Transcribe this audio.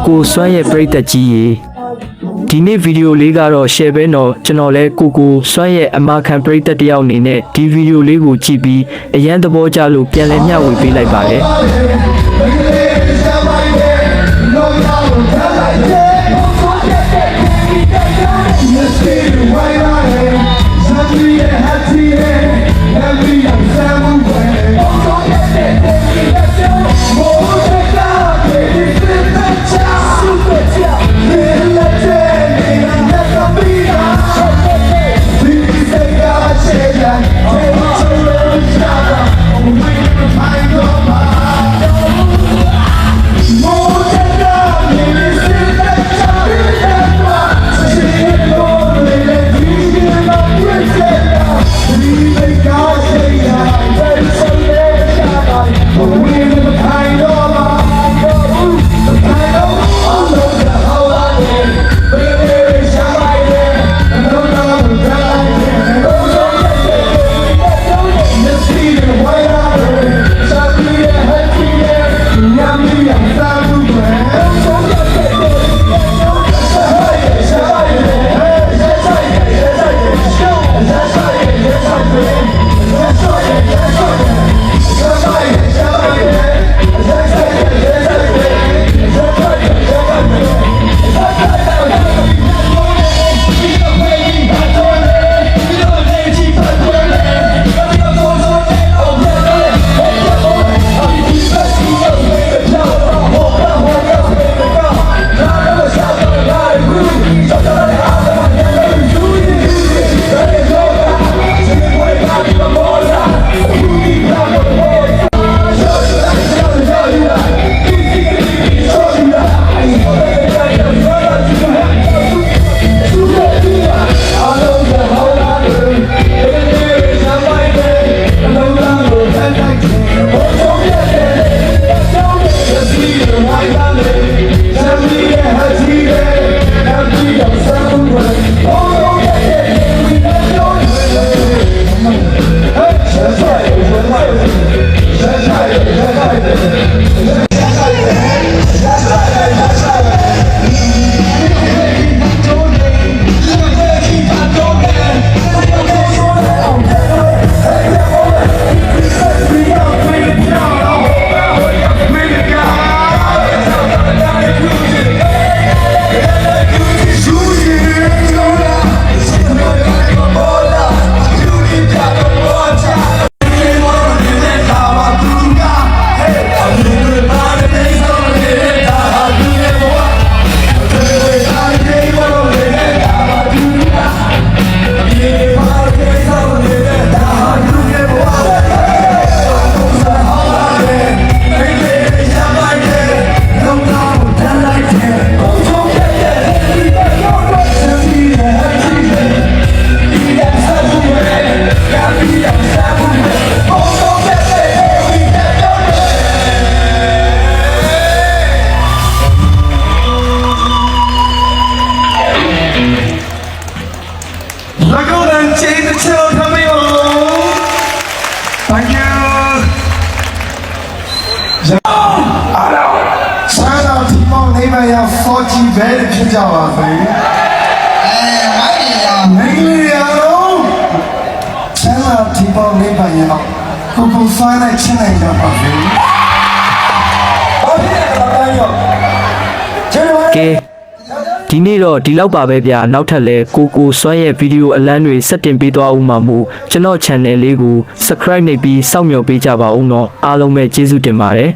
ကိုစွမ်းရဲ့ပရိသတ်ကြီးရေဒီနေ့ဗီဒီယိုလေးကတော့ share ပဲတော့ကျွန်တော်လဲကိုစွမ်းရဲ့အမခံပရိသတ်တယောက်အနေနဲ့ဒီဗီဒီယိုလေးကိုကြည့်ပြီးအရန်သဘောကျလို့ပြန်လည်မျှဝေပေးလိုက်ပါတယ်4G ပဲဖြစ်ကြပါစေ။မင်းလေးရောဆန္ဒဒီပေါ်လေးပါရင်ကိုစွမ်းနဲ့ချင်းနိုင်ကြပါစေ။ကဲဒီနေ့တော့ဒီလောက်ပါပဲဗျာနောက်ထပ်လဲကိုစွမ်းရဲ့ဗီဒီယိုအလန်းတွေဆက်တင်ပေးသွားဦးမှာမို့ကျွန်တော် channel လေးကို subscribe နှိပ်ပြီးစောင့်မျှော်ပေးကြပါဦးเนาะအားလုံးပဲကျေးဇူးတင်ပါတယ်